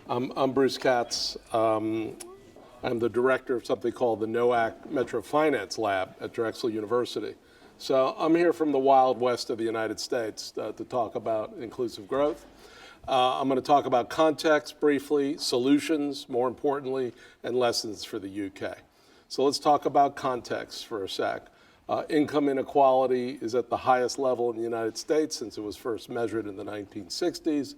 I'm Bruce Katz. I'm the director of something called the NOAC Metro Finance Lab at Drexel University. So I'm here from the Wild West of the United States to talk about inclusive growth. I'm going to talk about context briefly, solutions, more importantly, and lessons for the UK. So let's talk about context for a sec. Income inequality is at the highest level in the United States since it was first measured in the 1960s.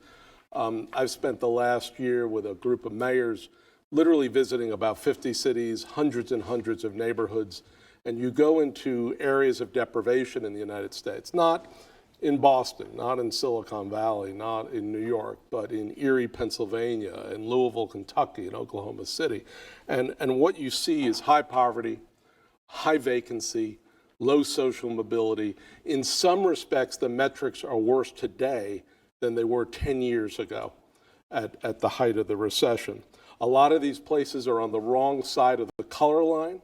I've spent the last year with a group of mayors literally visiting about 50 cities, hundreds and hundreds of neighborhoods, and you go into areas of deprivation in the United States, not in Boston, not in Silicon Valley, not in New York, but in Erie, Pennsylvania, in Louisville, Kentucky, in Oklahoma City. And what you see is high poverty, high vacancy, low social mobility. In some respects, the metrics are worse today than they were 10 years ago at the height of the recession. A lot of these places are on the wrong side of the color line.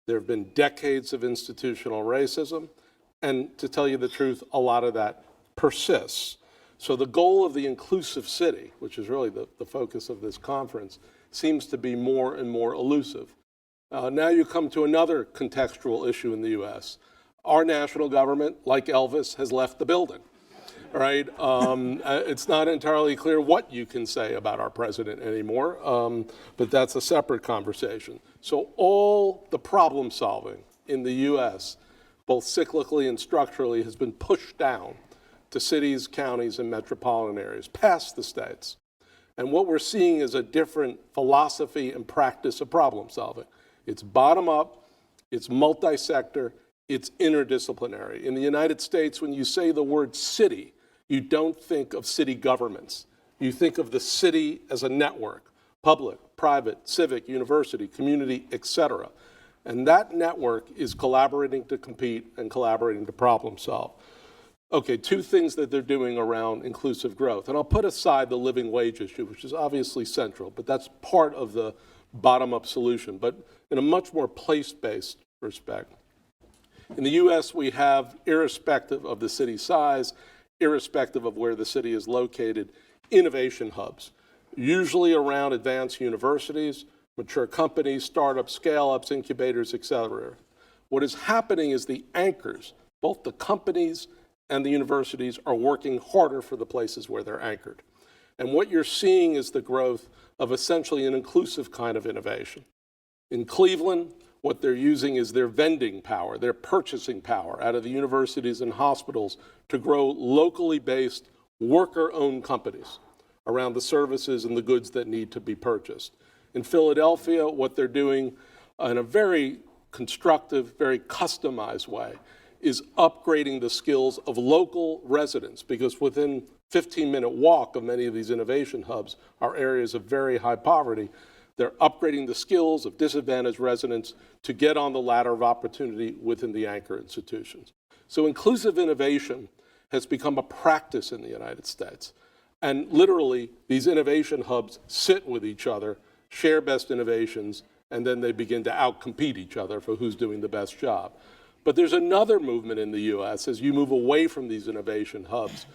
There have been decades of institutional racism. And to tell you the truth, a lot of that persists. So the goal of the inclusive city, which is really the focus of this conference, seems to be more and more elusive. Now you come to another contextual issue in the US. Our national government, like Elvis, has left the building. Right? It's not entirely clear what you can say about our president anymore, but that's a separate conversation. So all the problem solving in the US, both cyclically and structurally, has been pushed down to cities, counties, and metropolitan areas, past the states. And what we're seeing is a different philosophy and practice of problem solving. It's bottom up, it's multi-sector, it's interdisciplinary. In the United States, when you say the word city, you don't think of city governments. You think of the city as a network, public, private, civic, university, community, etc. And that network is collaborating to compete and collaborating to problem solve. Okay, two things that they're doing around inclusive growth. And I'll put aside the living wage issue, which is obviously central, but that's part of the bottom-up solution, but in a much more place-based respect. In the US, we have, irrespective of the city size, irrespective of where the city is located, innovation hubs, usually around advanced universities, mature companies, startups, scale-ups, incubators, etc. What is happening is the anchors, both the companies and the universities, are working harder for the places where they're anchored. And what you're seeing is the growth of essentially an inclusive kind of innovation. In Cleveland, what they're using is their vending power, their purchasing power out of the universities and hospitals to grow locally based, worker-owned companies around the services and the goods that need to be purchased. In Philadelphia, what they're doing in a very constructive, very customized way is upgrading the skills of local residents, because within 15-minute walk of many of these innovation hubs are areas of very high poverty. They're upgrading the skills of disadvantaged residents to get on the ladder of opportunity within the anchor institutions. So inclusive innovation has become a practice in the United States. And literally, these innovation hubs sit with each other, share best innovations, and then they begin to outcompete each other for who's doing the best job. But there's another movement in the US as you move away from these innovation hubs,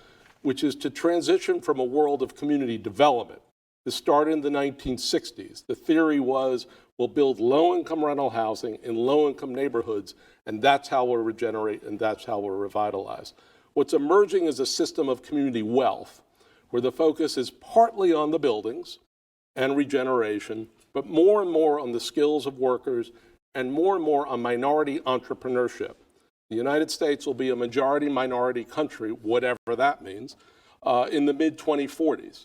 which is to transition from a world of community development. This started in the 1960s. The theory was we'll build low-income rental housing in low-income neighborhoods, and that's how we'll regenerate and that's how we'll revitalize. What's emerging is a system of community wealth, where the focus is partly on the buildings and regeneration, but more and more on the skills of workers and more on minority entrepreneurship. The United States will be a majority-minority country, whatever that means, in the mid-2040s.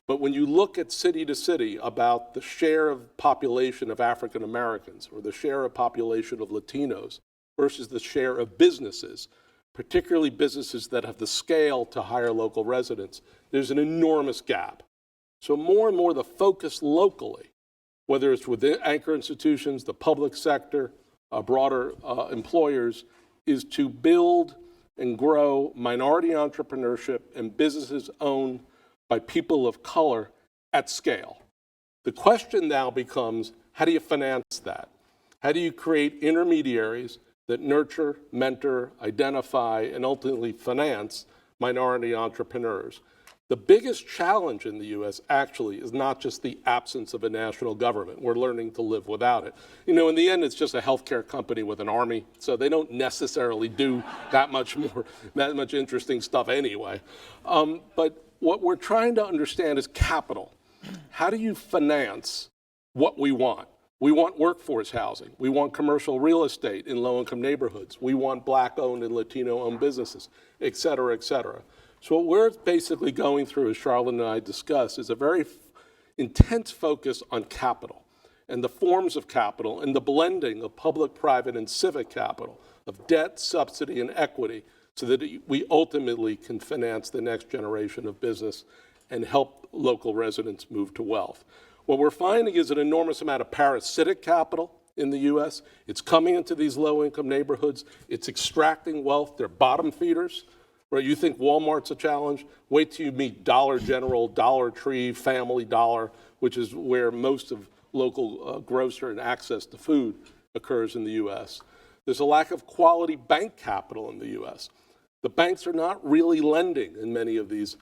But when you look at city to city about the share of population of African Americans or the share of population of Latinos versus the share of businesses, particularly businesses that have the scale to hire local residents, there's an enormous gap. So more and more the focus locally, whether it's within anchor institutions, the public sector, broader employers, is to build and grow minority entrepreneurship and businesses owned by people of color at scale. The question now becomes, how do you finance that? How do you create intermediaries that nurture, mentor, identify, and ultimately finance minority entrepreneurs? The biggest challenge in the U.S. actually is not just the absence of a national government. We're learning to live without it. You know, in the end, it's just a healthcare company with an army, so they don't necessarily do that much interesting stuff anyway. But what we're trying to understand is capital. How do you finance what we want? We want workforce housing. We want commercial real estate in low-income neighborhoods. We want Black-owned and Latino-owned businesses, et cetera, et cetera. So what we're basically going through, as Charlotte and I discussed, is a very intense focus on capital and the forms of capital and the blending of public, private, and civic capital, of debt, subsidy, and equity, so that we ultimately can finance the next generation of business and help local residents move to wealth. What we're finding is an enormous amount of parasitic capital in the U.S. It's coming into these low-income neighborhoods. It's extracting wealth. They're bottom feeders. Right? You think Walmart's a challenge? Wait till you meet Dollar General, Dollar Tree, Family Dollar, which is where most of local grocer and access to food occurs in the U.S. There's a lack of quality bank capital in the U.S. The banks are not really lending in many of these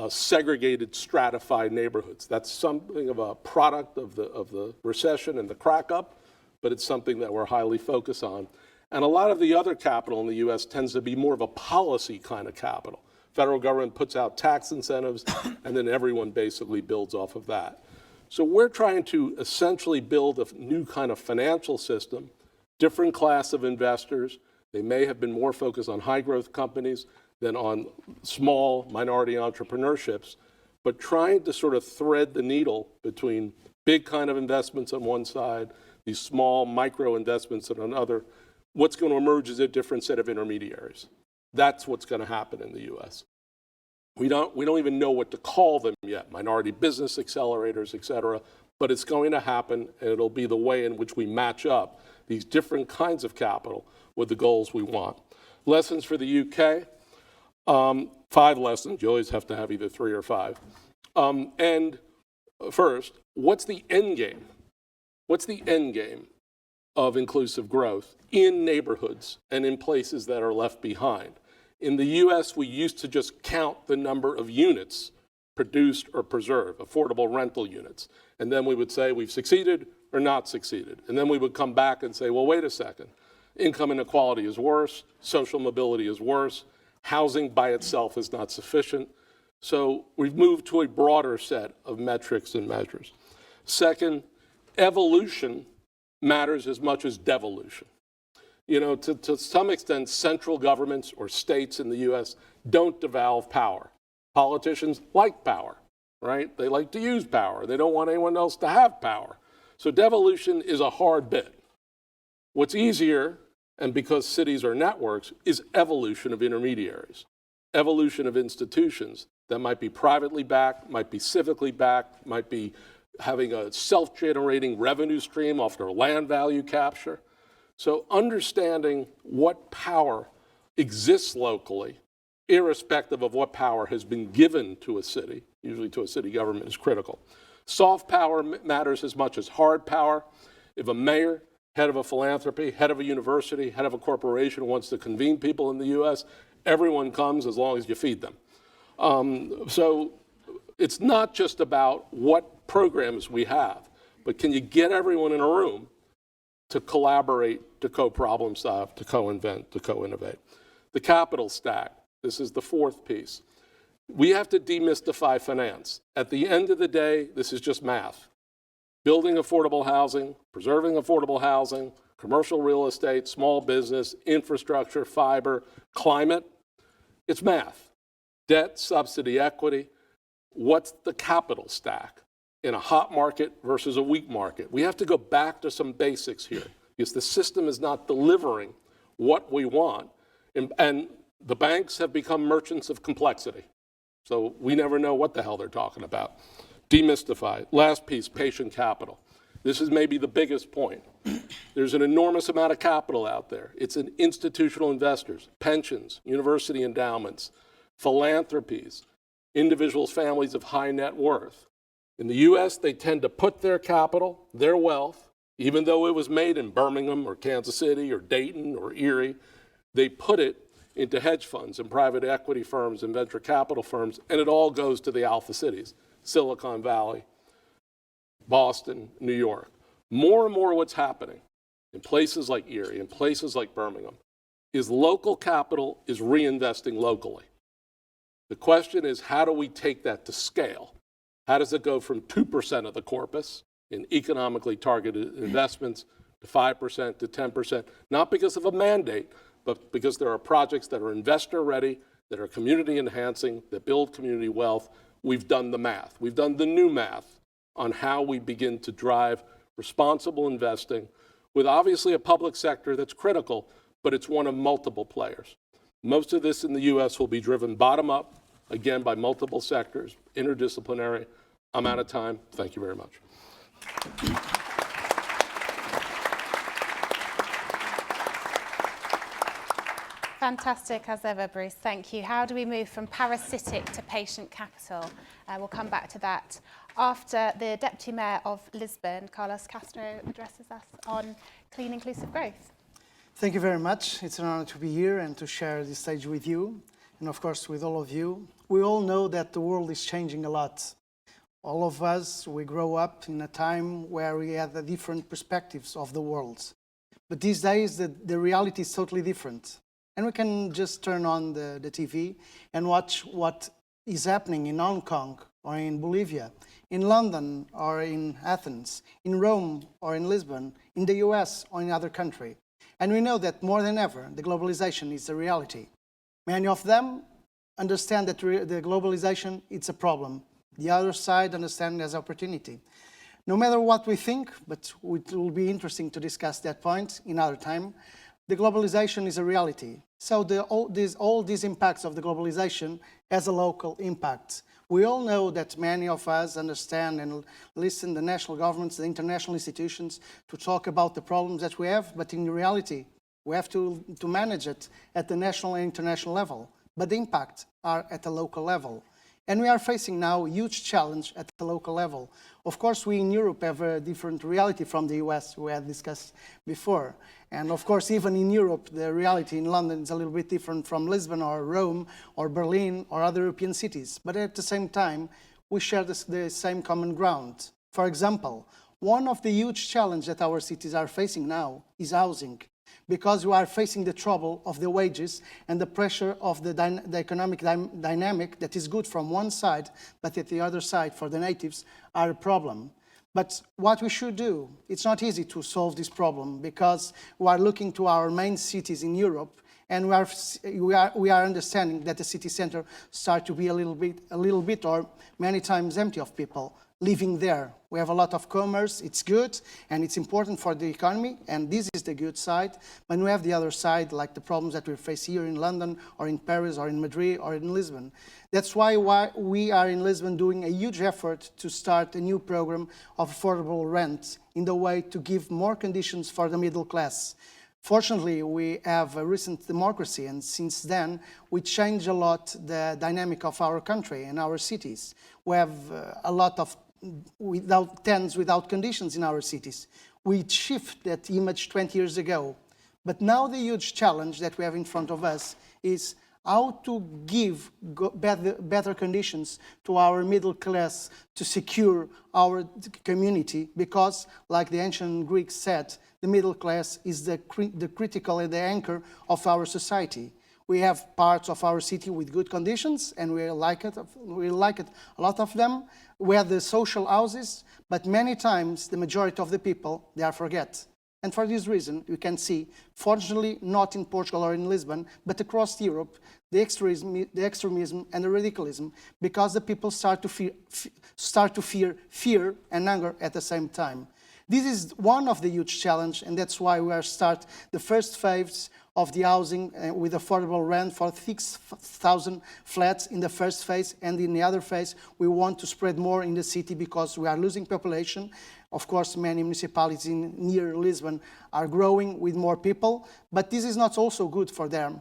segregated, stratified neighborhoods. That's something of a product of the recession and the crack up, but it's something that we're highly focused on. And a lot of the other capital in the U.S. tends to be more of a policy kind of capital. Federal government puts out tax incentives, and then everyone basically builds off of that. So we're trying to essentially build a new kind of financial system, different class of investors. They may have been more focused on high growth companies than on small minority entrepreneurships, but trying to sort of thread the needle between big kind of investments on one side, these small micro investments on another. What's going to emerge is a different set of intermediaries. That's what's going to happen in the U.S. We don't even know what to call them yet, minority business accelerators, et cetera, but it's going to happen, and it'll be the way in which we match up these different kinds of capital with the goals we want. Lessons for the U.K., 5 lessons. You always have to have either 3 or 5. And first, what's the end game? What's the end game of inclusive growth in neighborhoods and in places that are left behind? In the U.S., we used to just count the number of units produced or preserved, affordable rental units. And then we would say we've succeeded or not succeeded. And then we would come back and say, well, wait a second. Income inequality is worse. Social mobility is worse. Housing by itself is not sufficient. So we've moved to a broader set of metrics and measures. Second, evolution matters as much as devolution. You know, to some extent, central governments or states in the U.S. don't devolve power. Politicians like power, right? They like to use power. They don't want anyone else to have power. So devolution is a hard bit. What's easier, and because cities are networks, is evolution of intermediaries, evolution of institutions that might be privately backed, might be civically backed, might be having a self-generating revenue stream off their land value capture. So understanding what power exists locally, irrespective of what power has been given to a city, usually to a city government, is critical. Soft power matters as much as hard power. If a mayor, head of a philanthropy, head of a university, head of a corporation wants to convene people in the U.S., everyone comes as long as you feed them. So it's not just about what programs we have, but can you get everyone in a room to collaborate, to co-problem solve, to co-invent, to co-innovate. The capital stack, this is the 4th piece. We have to demystify finance. At the end of the day, this is just math. Building affordable housing, preserving affordable housing, commercial real estate, small business, infrastructure, fiber, climate, it's math. Debt, subsidy, equity. What's the capital stack in a hot market versus a weak market? We have to go back to some basics here because the system is not delivering what we want. And the banks have become merchants of complexity. So we never know what the hell they're talking about. Demystify. Last piece, patient capital. This is maybe the biggest point. There's an enormous amount of capital out there. It's in institutional investors, pensions, university endowments, philanthropies, individuals, families of high net worth. In the U.S., they tend to put their capital, their wealth, even though it was made in Birmingham or Kansas City or Dayton or Erie, they put it into hedge funds and private equity firms and venture capital firms, and it all goes to the alpha cities, Silicon Valley, Boston, New York. More and more what's happening in places like Erie, in places like Birmingham, is local capital is reinvesting locally. The question is, how do we take that to scale? How does it go from 2% of the corpus in economically targeted investments to 5% to 10%, not because of a mandate, but because there are projects that are investor ready, that are community enhancing, that build community wealth. We've done the math. We've done the new math on how we begin to drive responsible investing with obviously a public sector that's critical, but it's one of multiple players. Most of this in the US will be driven bottom up, again, by multiple sectors, interdisciplinary. I'm out of time. Thank you very much. Fantastic as ever, Bruce. Thank you. How do we move from parasitic to patient capital? We'll come back to that after the Deputy Mayor of Lisbon, Castro, addresses us on clean, inclusive growth. Thank you very much. It's an honor to be here and to share this stage with you, and of course with all of you. We all know that the world is changing a lot. All of us, we grow up in a time where we had the different perspectives of the world. But these days, the reality is totally different. And we can just turn on the TV and watch what is happening in Hong Kong or in Bolivia, in London or in Athens, in Rome or in Lisbon, in the US or in other country. And we know that more than ever, the globalization is a reality. Many of them understand that the globalization, it's a problem. The other side understand it as opportunity. No matter what we think, but it will be interesting to discuss that point in other time, the globalization is a reality. So all these impacts of the globalization has a local impact. We all know that many of us understand and listen to the national governments, the international institutions to talk about the problems that we have, but in reality, we have to manage it at the national and international level. But the impacts are at the local level. And we are facing now a huge challenge at the local level. Of course, we in Europe have a different reality from the US, we had discussed before. And of course, even in Europe, the reality in London is a little bit different from Lisbon or Rome or Berlin or other European cities. But at the same time, we share the same common ground. For example, one of the huge challenges that our cities are facing now is housing, because we are facing the trouble of the wages and the pressure of the economic dynamic that is good from one side, but at the other side, for the natives, are a problem. But what we should do, it's not easy to solve this problem, because we are looking to our main cities in Europe, and we are understanding that the city center start to be a little bit or many times empty of people living there. We have a lot of commerce, it's good, and it's important for the economy, and this is the good side. But we have the other side, like the problems that we face here in London, or in Paris, or in Madrid, or in Lisbon. That's why we are in Lisbon doing a huge effort to start a new program of affordable rent in the way to give more conditions for the middle class. Fortunately, we have a recent democracy, and since then, we changed a lot the dynamic of our country and our cities. We have a lot of tents without conditions in our cities. We shifted that image 20 years ago. But now the huge challenge that we have in front of us is how to give better conditions to our middle class to secure our community, because, like the ancient Greeks said, the middle class is the critical and the anchor of our society. We have parts of our city with good conditions, and we like it a lot of them. We have the social houses, but many times the majority of the people, they are forget. And for this reason, you can see, fortunately not in Portugal or in Lisbon, but across Europe, the extremism and the radicalism, because the people start to fear and anger at the same time. This is one of the huge challenges, and that's why we are start the first phase of the housing with affordable rent for 6,000 flats in the first phase, and in the other phase we want to spread more in the city because we are losing population. Of course, many municipalities near Lisbon are growing with more people, but this is not also good for them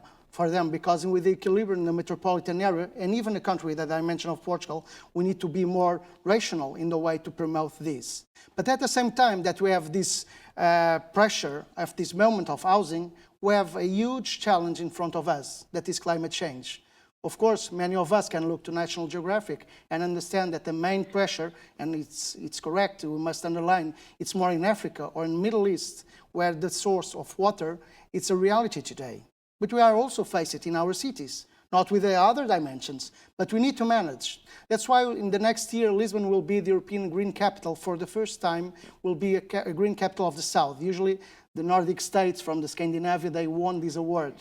because with the equilibrium in the metropolitan area, and even a country that I mentioned of Portugal, we need to be more rational in the way to promote this. But at the same time that we have this pressure of this moment of housing, we have a huge challenge in front of us, that is climate change. Of course, many of us can look to National Geographic and understand that the main pressure, and it's correct, we must underline, it's more in Africa or in the Middle East, where the source of water, it's a reality today. But we are also facing it in our cities, not with the other dimensions, but we need to manage. That's why in the next year, Lisbon will be the European Green Capital. For the first time, will be a Green Capital of the South. Usually, the Nordic states from the Scandinavia, they won this award.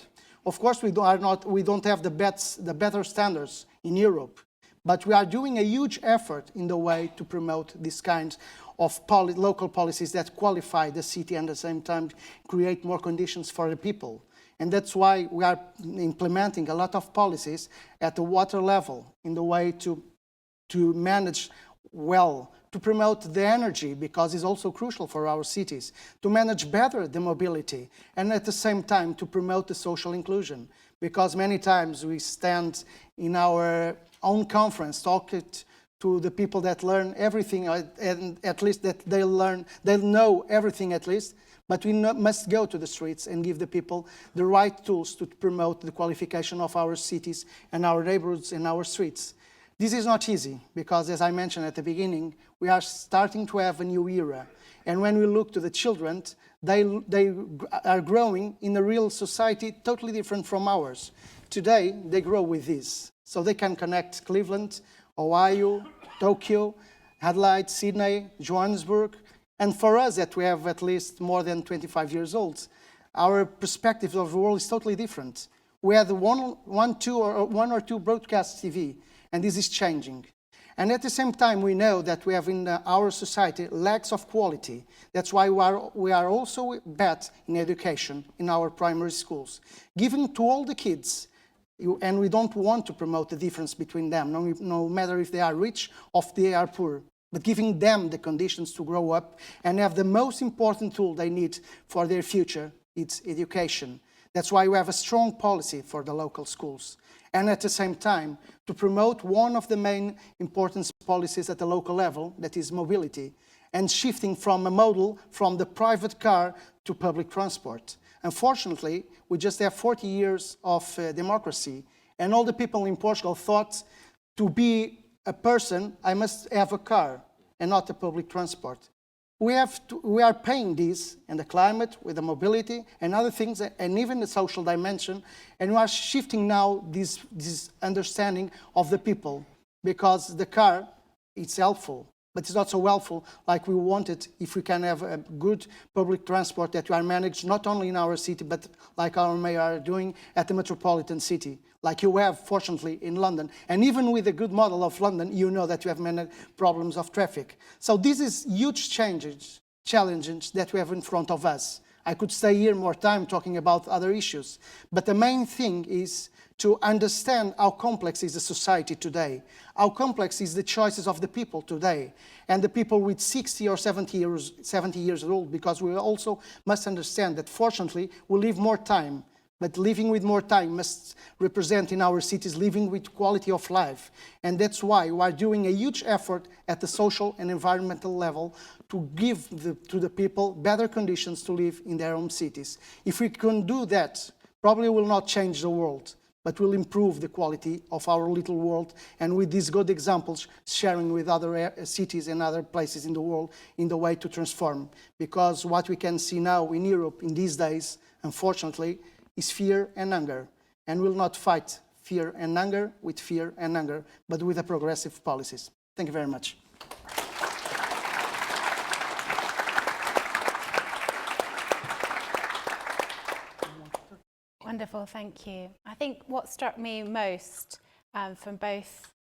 Of course, we don't have the better standards in Europe, but we are doing a huge effort in the way to promote this kind of local policies that qualify the city and at the same time create more conditions for the people. And that's why we are implementing a lot of policies at the water level in the way to manage well, to promote the energy, because it's also crucial for our cities, to manage better the mobility, and at the same time to promote the social inclusion. Because many times we stand in our own conference talking to the people that learn everything, and at least that they'll know everything at least, but we must go to the streets and give the people the right tools to promote the qualification of our cities and our neighborhoods and our streets. This is not easy because, as I mentioned at the beginning, we are starting to have a new era. And when we look to the children, they are growing in a real society totally different from ours. Today, they grow with this. So they can connect Cleveland, Ohio, Tokyo, Adelaide, Sydney, Johannesburg. And for us that we have at least more than 25 years old, our perspective of the world is totally different. We had one or two broadcast TV, and this is changing. And at the same time, we know that we have in our society lacks of quality. That's why we are also bad in education in our primary schools, giving to all the kids. And we don't want to promote the difference between them, no matter if they are rich or if they are poor, but giving them the conditions to grow up and have the most important tool they need for their future, it's education. That's why we have a strong policy for the local schools. And at the same time, to promote one of the main important policies at the local level, that is mobility, and shifting from a model from the private car to public transport. Unfortunately, we just have 40 years of democracy, and all the people in Portugal thought to be a person, I must have a car and not a public transport. We are paying this and the climate with the mobility and other things, and even the social dimension, and we are shifting now this understanding of the people, because the car, it's helpful, but it's not so helpful like we wanted if we can have a good public transport that we are managed not only in our city, but like our mayor are doing at the metropolitan city, like you have, fortunately, in London. And even with a good model of London, you know that you have many problems of traffic. So this is huge challenges that we have in front of us. I could stay here more time talking about other issues, but the main thing is to understand how complex is the society today, how complex is the choices of the people today, and the people with 60 or 70 years old, because we also must understand that fortunately we live more time, but living with more time must represent in our cities living with quality of life. And that's why we are doing a huge effort at the social and environmental level to give to the people better conditions to live in their own cities. If we can do that, probably will not change the world, but will improve the quality of our little world, and with these good examples, sharing with other cities and other places in the world in the way to transform. Because what we can see now in Europe in these days, unfortunately, is fear and anger, and will not fight fear and anger with fear and anger, but with the progressive policies. Thank you very much. Wonderful, thank you. I think what struck me most from both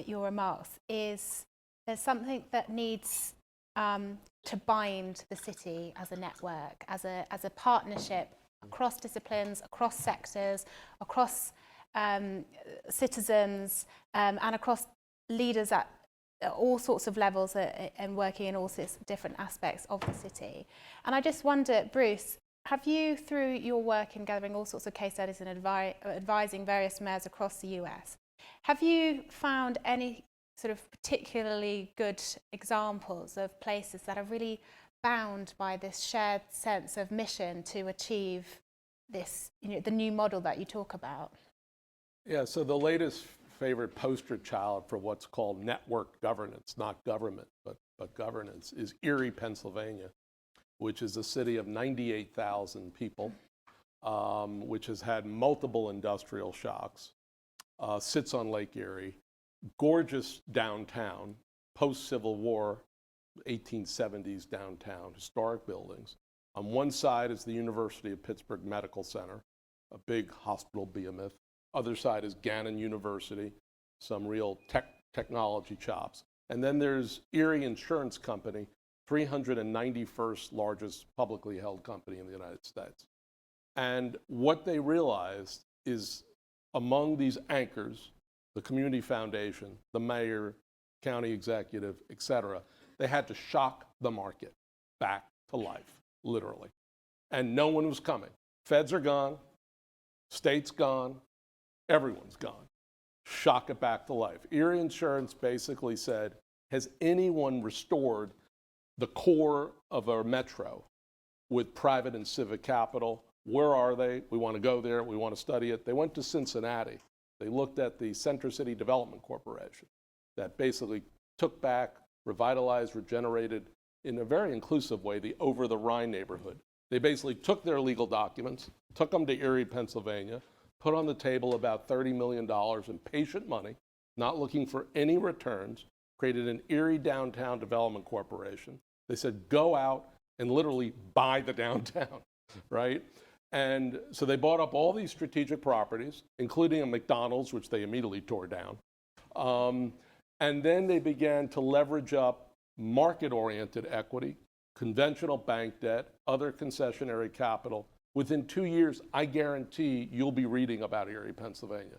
your remarks is there's something that needs to bind the city as a network, as a partnership across disciplines, across sectors, across citizens, and across leaders at all sorts of levels and working in all sorts of different aspects of the city. And I just wonder, Bruce, have you, through your work in gathering all sorts of case studies and advising various mayors across the US, have you found any sort of particularly good examples of places that are really bound by this shared sense of mission to achieve this, the new model that you talk about? Yeah, so the latest favorite poster child for what's called network governance, not government, but governance, is Erie, Pennsylvania, which is a city of 98,000 people, which has had multiple industrial shocks, sits on Lake Erie, gorgeous downtown, post-Civil War, 1870s downtown, historic buildings. On one side is the University of Pittsburgh Medical Center, a big hospital behemoth. Other side is Gannon University, some real technology chops. And then there's Erie Insurance Company, 391st largest publicly held company in the United States. And what they realized is among these anchors, the community foundation, the mayor, county executive, et cetera, they had to shock the market back to life, literally. And no one was coming. Feds are gone, state's gone, everyone's gone. Shock it back to life. Erie Insurance basically said, has anyone restored the core of our metro with private and civic capital? Where are they? We want to go there. We want to study it. They went to Cincinnati. They looked at the Center City Development Corporation that basically took back, revitalized, regenerated in a very inclusive way the over the Rhine neighborhood. They basically took their legal documents, took them to Erie, Pennsylvania, put on the table about $30 million in patient money, not looking for any returns, created an Erie Downtown Development Corporation. They said, go out and literally buy the downtown, right? And so they bought up all these strategic properties, including a McDonald's, which they immediately tore down. And then they began to leverage up market-oriented equity, conventional bank debt, other concessionary capital. Within 2 years, I guarantee you'll be reading about Erie, Pennsylvania.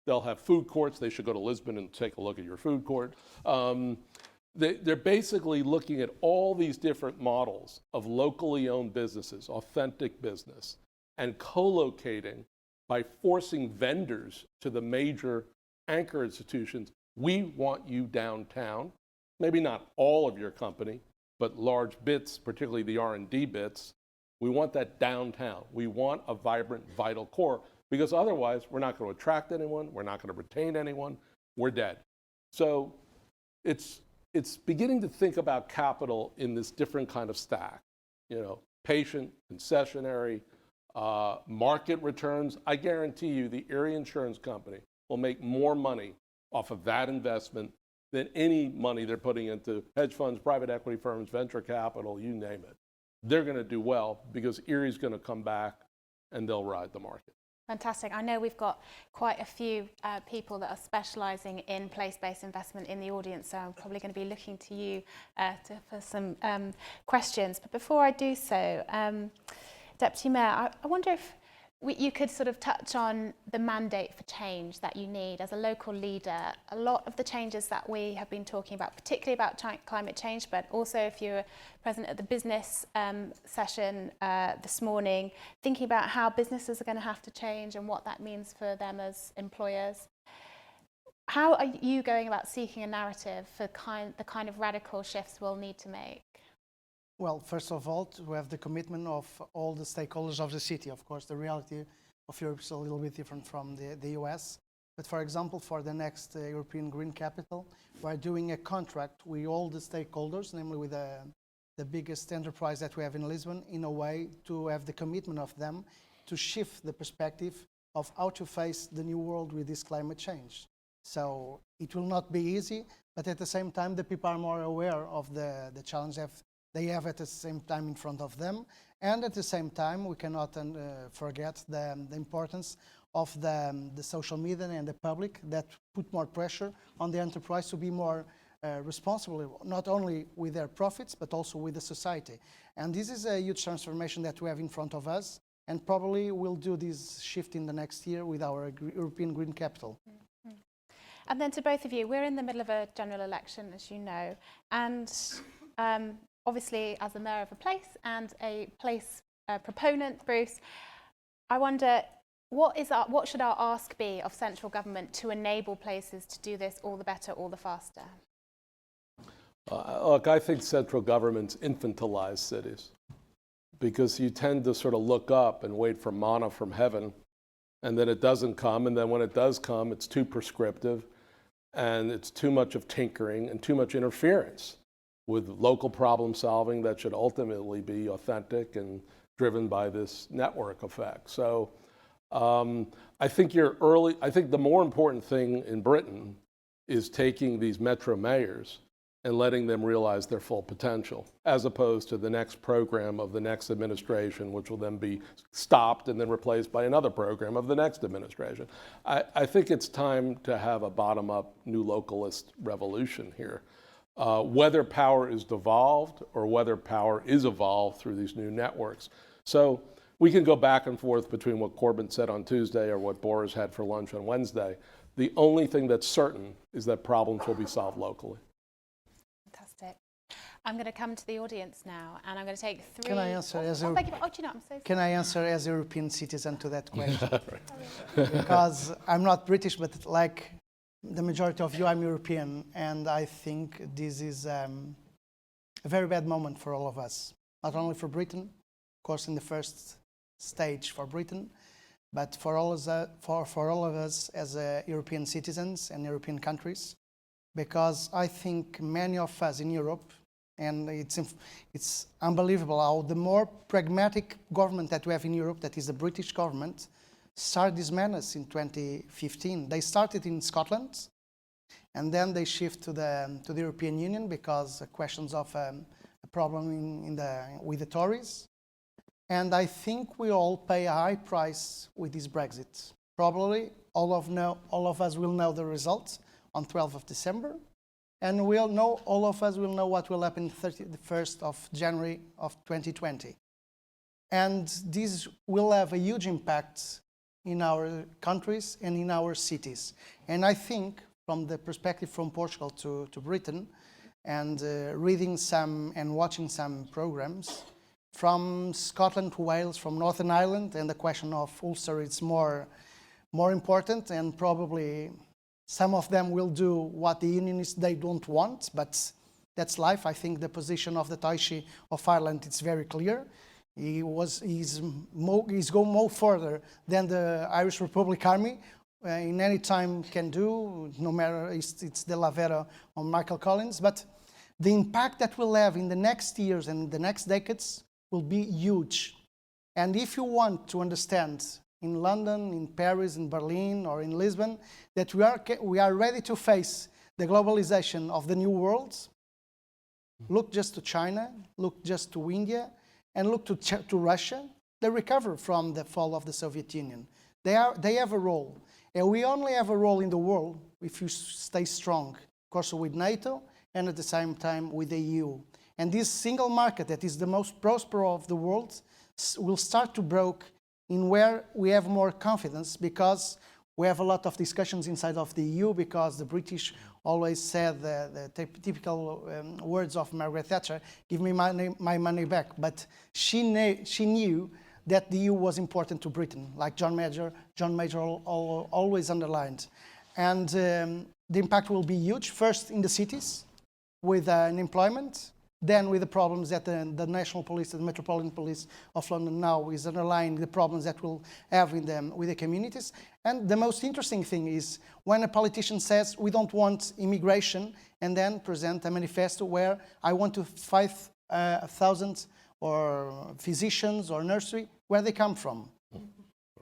They'll have food courts. They should go to Lisbon and take a look at your food court. They're basically looking at all these different models of locally owned businesses, authentic business, and co-locating by forcing vendors to the major anchor institutions. We want you downtown, maybe not all of your company, but large bits, particularly the R&D bits. We want that downtown. We want a vibrant, vital core, because otherwise we're not going to attract anyone, we're not going to retain anyone, we're dead. So it's beginning to think about capital in this different kind of stack, patient, concessionary, market returns. I guarantee you the Erie Insurance Company will make more money off of that investment than any money they're putting into hedge funds, private equity firms, venture capital, you name it. They're going to do well because Erie's going to come back and they'll ride the market. Fantastic. I know we've got quite a few people that are specialising in place-based investment in the audience, so I'm probably going to be looking to you for some questions. But before I do so, Deputy Mayor, I wonder if you could sort of touch on the mandate for change that you need as a local leader. A lot of the changes that we have been talking about, particularly about climate change, but also if you were present at the business session this morning, thinking about how businesses are going to have to change and what that means for them as employers. How are you going about seeking a narrative for the kind of radical shifts we'll need to make? Well, first of all, to have the commitment of all the stakeholders of the city. Of course, the reality of Europe is a little bit different from the US. But for example, for the next European Green Capital, we're doing a contract with all the stakeholders, namely with the biggest enterprise that we have in Lisbon, in a way to have the commitment of them to shift the perspective of how to face the new world with this climate change. So it will not be easy, but at the same time, the people are more aware of the challenge they have at the same time in front of them. And at the same time, we cannot forget the importance of the social media and the public that put more pressure on the enterprise to be more responsible, not only with their profits, but also with the society. And this is a huge transformation that we have in front of us, and probably we'll do this shift in the next year with our European Green Capital. Mm-hmm. And then to both of you, we're in the middle of a general election, as you know, and obviously, as the mayor of a place and a place proponent, Bruce, I wonder what should our ask be of central government to enable places to do this all the better, all the faster? Look, I think central governments infantilize cities. because you tend to sort of look up and wait for manna from heaven, and then it doesn't come, and then when it does come, it's too prescriptive, and it's too much of tinkering and too much interference with local problem solving that should ultimately be authentic and driven by this network effect. So I think the more important thing in Britain is taking these metro mayors and letting them realize their full potential, as opposed to the next program of the next administration, which will then be stopped and then replaced by another program of the next administration. I think it's time to have a bottom-up new localist revolution here. Whether power is devolved or whether power is evolved through these new networks. So we can go back and forth between what Corbyn said on Tuesday or what Boris had for lunch on Wednesday. The only thing that's certain is that problems will be solved locally. Fantastic. I'm going to come to the audience now, and I'm going to take three. Can I answer as do you know, I'm so sorry. Can I answer as a European citizen to that question? Because I'm not British, but like the majority of you, I'm European, and I think this is a very bad moment for all of us. Not only for Britain, of course, in the first stage for Britain, but for all of us as European citizens and European countries, because I think many of us in Europe, and it's unbelievable how the more pragmatic government that we have in Europe, that is the British government, started this menace in 2015. They started in Scotland, and then they shift to the European Union because questions of a problem with the Tories. And I think we all pay a high price with this Brexit. Probably all of us will know the results on 12th of December. And all of us will know what will happen the 31st of January of 2020. And this will have a huge impact in our countries and in our cities. And I think from the perspective from Portugal to Britain, and reading some and watching some programs, from Scotland to Wales, from Northern Ireland, and the question of Ulster is more important, and probably some of them will do what the unionists they don't want, but that's life. I think the position of the Taoiseach of Ireland is very clear. He's going more further than the Irish Republic Army in any time can do, no matter it's De La Vera or Michael Collins. But the impact that will have in the next years and the next decades will be huge. And if you want to understand in London, in Paris, in Berlin, or in Lisbon, that we are ready to face the globalization of the new world, look just to China, look just to India, and look to Russia. They recover from the fall of the Soviet Union. They have a role. And we only have a role in the world if you stay strong, of course, with NATO, and at the same time with the EU. And this single market that is the most prosperous of the world will start to break in where we have more confidence, because we have a lot of discussions inside of the EU, because the British always said the typical words of Margaret Thatcher, give me my money back. But she knew that the EU was important to Britain, like John Major always underlined. And the impact will be huge, first in the cities, with unemployment, then with the problems that the National Police, the Metropolitan Police of London now is underlying the problems that we'll have with the communities. And the most interesting thing is when a politician says, we don't want immigration, and then present a manifesto where I want to 5,000 or physicians or nursery, where they come from.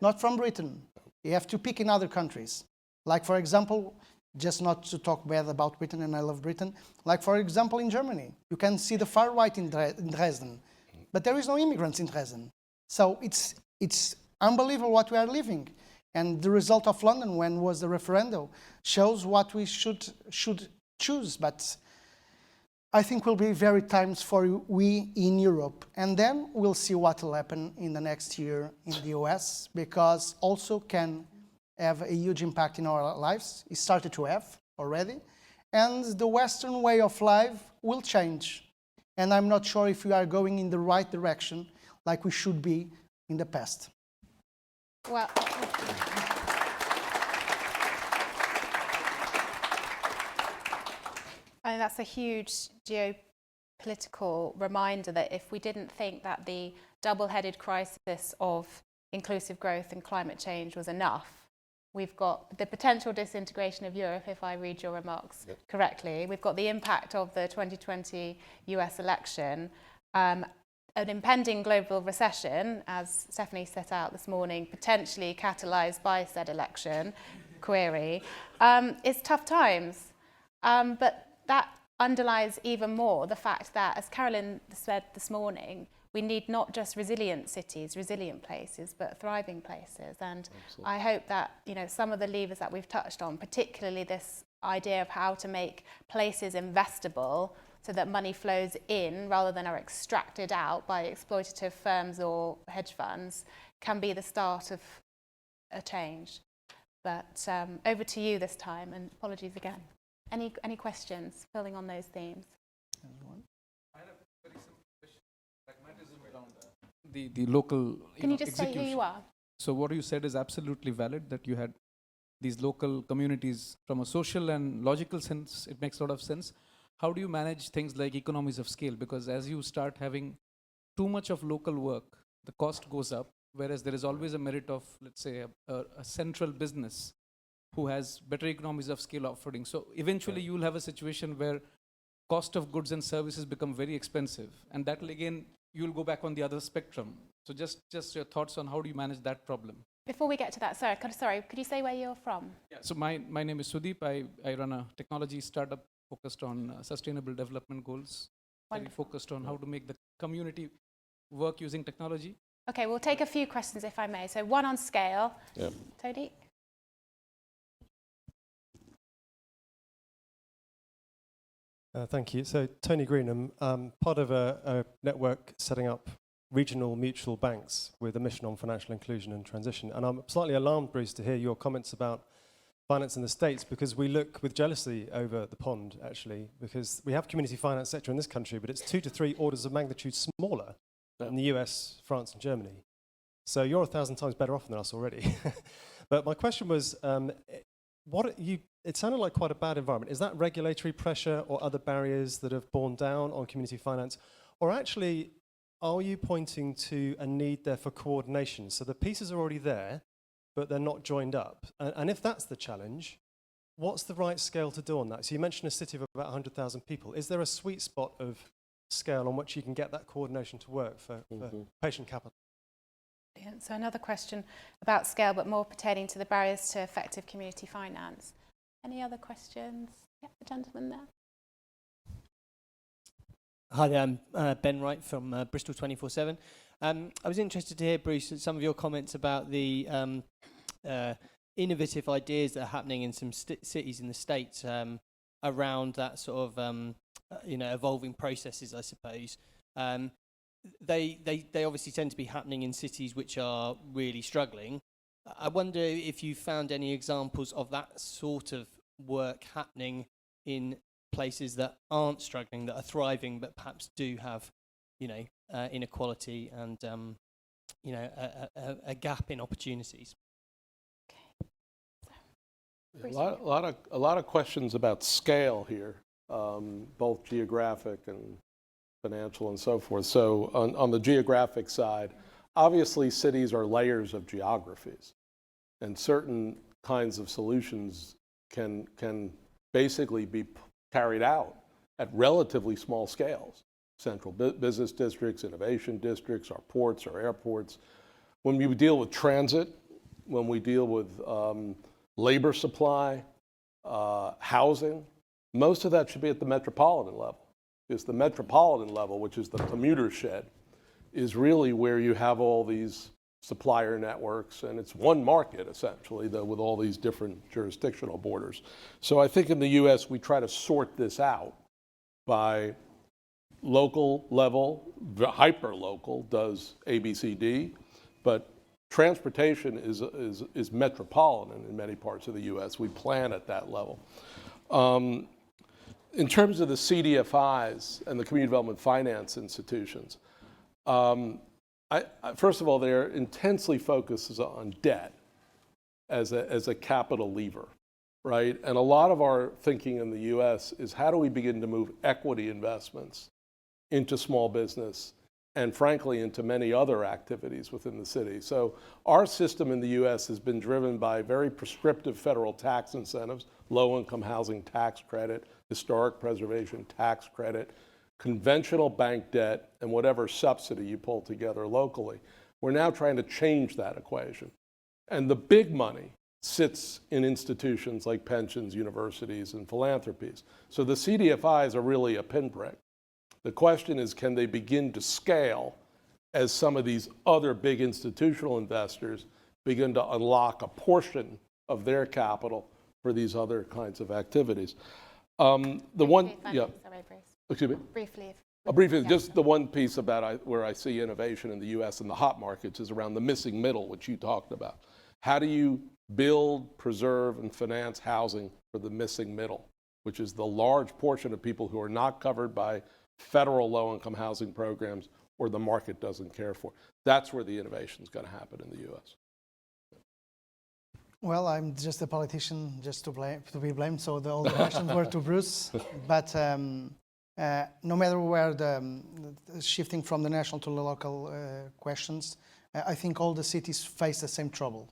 Not from Britain. You have to pick in other countries. Like, for example, just not to talk bad about Britain, and I love Britain, like, for example, in Germany, you can see the far right in Dresden, but there is no immigrants in Dresden. So it's unbelievable what we are living. And the result of London, when was the referendum, shows what we should choose. But I think will be very times for we in Europe. And then we'll see what will happen in the next year in the US, because also can have a huge impact in our lives. It started to have already. And the Western way of life will change. And I'm not sure if we are going in the right direction like we should be in the past. Well, I mean, that's a huge political reminder that if we didn't think that the double-headed crisis of inclusive growth and climate change was enough, we've got the potential disintegration of Europe, if I read your remarks correctly. We've got the impact of the 2020 US election, an impending global recession, as Stephanie set out this morning, potentially catalysed by said election query. It's tough times, but that underlies even more the fact that, as Carolyn said this morning, we need not just resilient cities, resilient places, but thriving places. And absolutely. I hope that, you know, some of the levers that we've touched on, particularly this idea of how to make places investable so that money flows in rather than are extracted out by exploitative firms or hedge funds, can be the start of a change. But over to you this time, and apologies again. Any questions building on those themes? The local Can you just say who you are? So what you said is absolutely valid, that you had these local communities from a social and logical sense. It makes a lot of sense. How do you manage things like economies of scale? Because as you start having too much of local work, the cost goes up, whereas there is always a merit of, let's say, a central business who has better economies of scale offering. So eventually you will have a situation where cost of goods and services become very expensive, and that will again, you'll go back on the other spectrum. So just your thoughts on how do you manage that problem? Before we get to that, sorry, could you say where you're from? Yeah, so my name is Sudeep. I run a technology startup focused on sustainable development goals. Very focused on how to make the community work using technology. Okay, we'll take a few questions if I may. So one on scale. Yeah. Tony? Thank you. So Tony Greenham, part of a network setting up regional mutual banks with a mission on financial inclusion and transition. And I'm slightly alarmed, Bruce, to hear your comments about finance in the States, because we look with jealousy over the pond, actually, because we have community finance sector in this country, but it's 2 to 3 orders of magnitude smaller than the US, France, and Germany. So you're 1,000 times better off than us already. But my question was, it sounded like quite a bad environment. Is that regulatory pressure or other barriers that have borne down on community finance? Or actually, are you pointing to a need there for coordination? So the pieces are already there, but they're not joined up. And if that's the challenge, what's the right scale to do on that? So you mentioned a city of about 100,000 people. Is there a sweet spot of scale on which you can get that coordination to work for patient capital? So another question about scale, but more pertaining to the barriers to effective community finance. Any other questions? Yeah, the gentleman there. Hi there, I'm Ben Wright from Bristol 24/7. I was interested to hear, Bruce, some of your comments about the innovative ideas that are happening in some cities in the States around that sort of evolving processes, I suppose. They obviously tend to be happening in cities which are really struggling. I wonder if you found any examples of that sort of work happening in places that aren't struggling, that are thriving, but perhaps do have, inequality and, a gap in opportunities. A lot of questions about scale here, both geographic and financial and so forth. So on the geographic side, obviously cities are layers of geographies, and certain kinds of solutions can basically be carried out at relatively small scales. Central business districts, innovation districts, our ports, our airports. When we deal with transit, when we deal with labor supply, housing, most of that should be at the metropolitan level. Because the metropolitan level, which is the commuter shed, is really where you have all these supplier networks, and it's one market essentially, though, with all these different jurisdictional borders. So I think in the US we try to sort this out by local level, hyper local does ABCD, but transportation is metropolitan in many parts of the US. We plan at that level. In terms of the CDFIs and the community development finance institutions, first of all, they're intensely focused on debt as a capital lever, right? And a lot of our thinking in the US is how do we begin to move equity investments into small business, and frankly, into many other activities within the city. So our system in the US has been driven by very prescriptive federal tax incentives, low-income housing tax credit, historic preservation tax credit, conventional bank debt, and whatever subsidy you pull together locally. We're now trying to change that equation. And the big money sits in institutions like pensions, universities, and philanthropies. So the CDFIs are really a pinprick. The question is, can they begin to scale as some of these other big institutional investors begin to unlock a portion of their capital for these other kinds of activities? Sorry, Bruce. Excuse me? Briefly. Briefly, Yeah. just the one piece about where I see innovation in the US and the hot markets is around the missing middle, which you talked about. How do you build, preserve, and finance housing for the missing middle, which is the large portion of people who are not covered by federal low-income housing programs or the market doesn't care for? That's where the innovation is going to happen in the US. Well, I'm just a politician, just to be blamed, so all the questions were to Bruce. But no matter where the shifting from the national to the local questions, I think all the cities face the same trouble.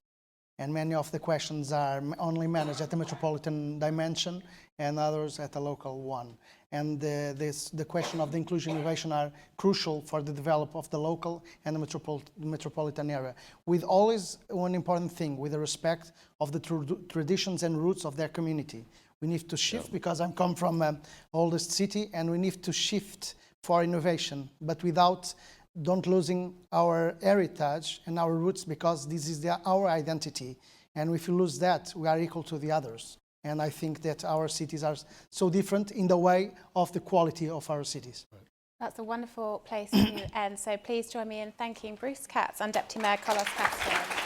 And many of the questions are only managed at the metropolitan dimension and others at the local one. And the question of the inclusion and innovation are crucial for the development of the local and the metropolitan area. With always one important thing, with the respect of the traditions and roots of their community. We need to shift, because I come from the oldest city, and we need to shift for innovation, but without don't losing our heritage and our roots, because this is our identity. And if we lose that, we are equal to the others. And I think that our cities are so different in the way of the quality of our cities. Right. That's a wonderful place to end. So please join me in thanking Bruce Katz and Deputy Mayor Carlos Castro.